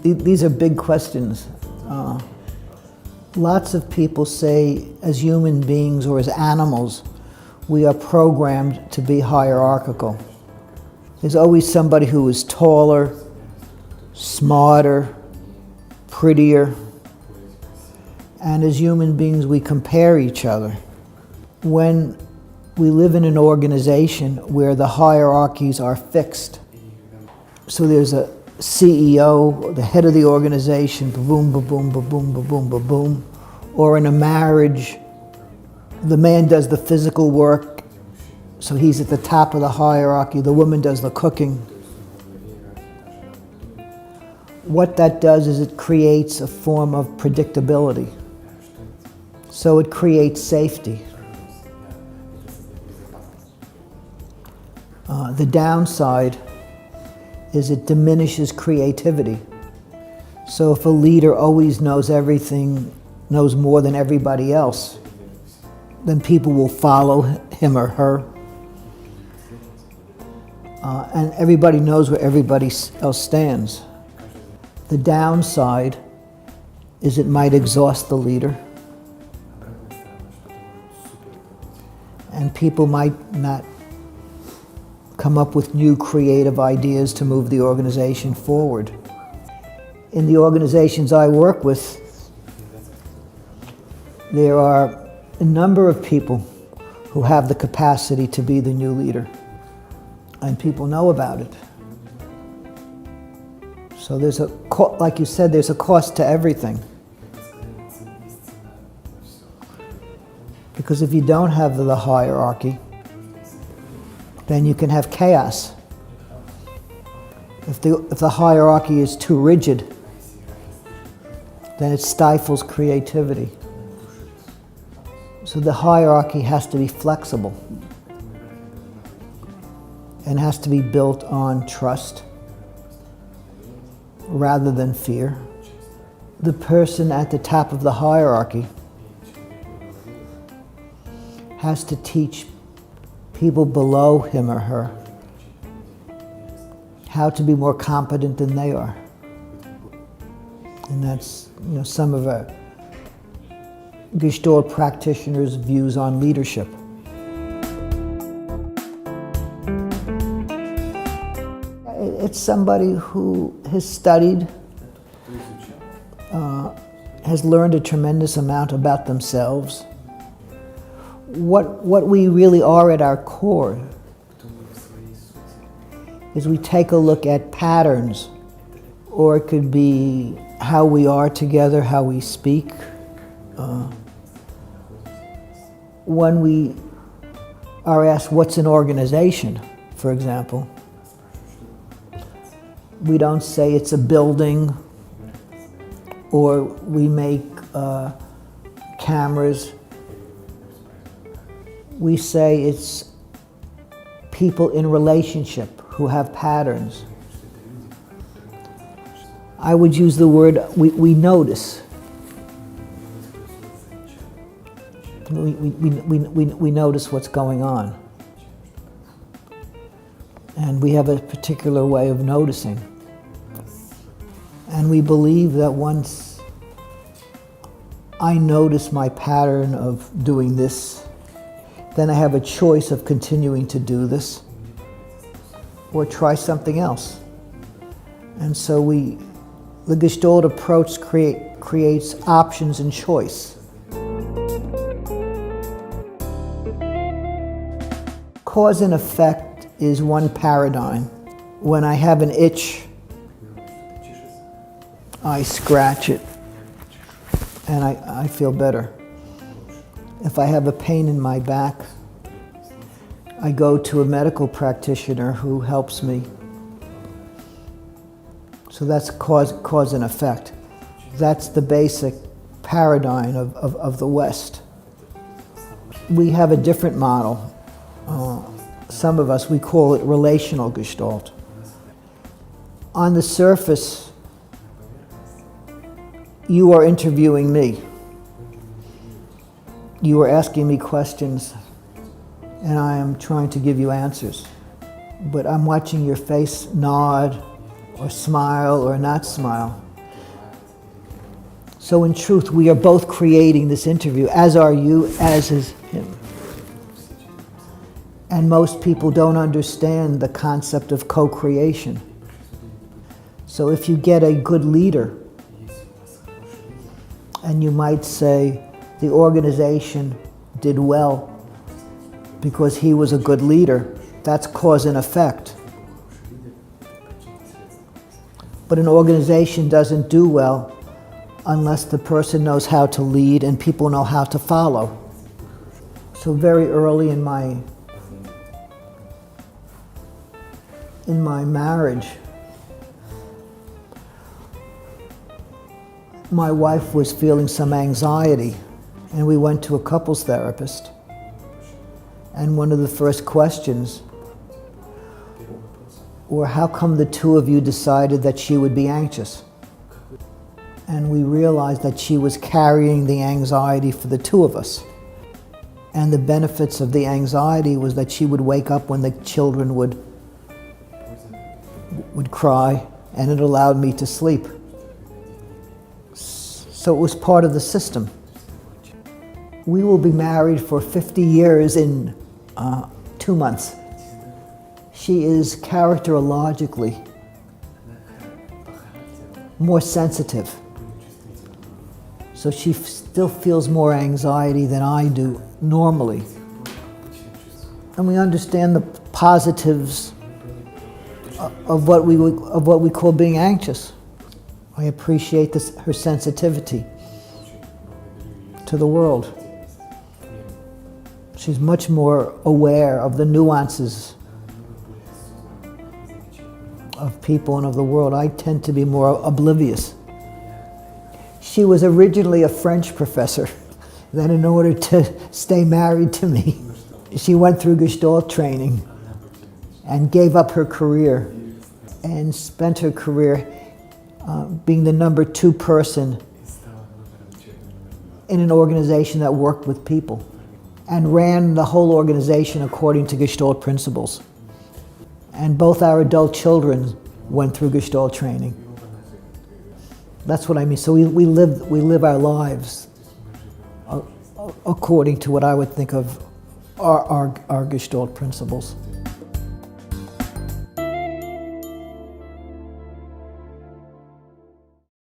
These are big questions. Lots of people say, as human beings or as animals, we are programmed to be hierarchical. There's always somebody who is taller, smarter, prettier, and as human beings we compare each other. When we live in an organization where the hierarchies are fixed, so there's a CEO, the head of the organization, boom, boom, boom, boom, boom, boom, boom, boom, or in a marriage, the man does the physical work, so he's at the top of the hierarchy, the woman does the cooking. What that does is it creates a form of predictability. So it creates safety. The downside is it diminishes creativity. So if a leader always knows everything, knows more than everybody else, then people will follow him or her. And everybody knows where everybody else stands. The downside is it might exhaust the leader. And people might not come up with new creative ideas to move the organization forward. In the organizations I work with, there are a number of people who have the capacity to be the new leader, and people know about it. So there's like you said, there's a cost to everything. Because if you don't have the hierarchy, then you can have chaos. If the hierarchy is too rigid, then it stifles creativity. So the hierarchy has to be flexible and has to be built on trust rather than fear. The person at the top of the hierarchy has to teach people below him or her how to be more competent than they are. And that's, some of our Gestalt practitioners' views on leadership. It's somebody who has studied, has learned a tremendous amount about themselves. What we really are at our core is we take a look at patterns, or it could be how we are together, how we speak. When we are asked what's an organization, for example, we don't say it's a building, or we make cameras. We say it's people in relationship who have patterns. I would use the word we notice. We notice what's going on. And we have a particular way of noticing. And we believe that once I notice my pattern of doing this, then I have a choice of continuing to do this or try something else. And so the Gestalt approach creates options and choice. Cause and effect is one paradigm. When I have an itch, I scratch it and I feel better. If I have a pain in my back, I go to a medical practitioner who helps me. So that's cause and effect. That's the basic paradigm of the West. We have a different model. Some of us, we call it relational Gestalt. On the surface, you are interviewing me. You are asking me questions, and I am trying to give you answers. But I'm watching your face nod or smile or not smile. So in truth, we are both creating this interview, as are you, as is him. And most people don't understand the concept of co-creation. So if you get a good leader, and you might say the organization did well because he was a good leader, that's cause and effect. But an organization doesn't do well unless the person knows how to lead and people know how to follow. So very early in my marriage, my wife was feeling some anxiety, and we went to a couples therapist. And one of the first questions were, how come the two of you decided that she would be anxious? And we realized that she was carrying the anxiety for the two of us. And the benefits of the anxiety was that she would wake up when the children would cry, and it allowed me to sleep. So it was part of the system. We will be married for 50 years in 2 months. She is characterologically more sensitive. So she still feels more anxiety than I do normally. And we understand the positives of what we call being anxious. I appreciate her sensitivity to the world. She's much more aware of the nuances of people and of the world. I tend to be more oblivious. She was originally a French professor. Then in order to stay married to me, she went through Gestalt training and gave up her career and spent her career being the number 2 person in an organization that worked with people and ran the whole organization according to Gestalt principles. And both our adult children went through Gestalt training. That's what I mean. So we live our lives according to what I would think of our Gestalt principles.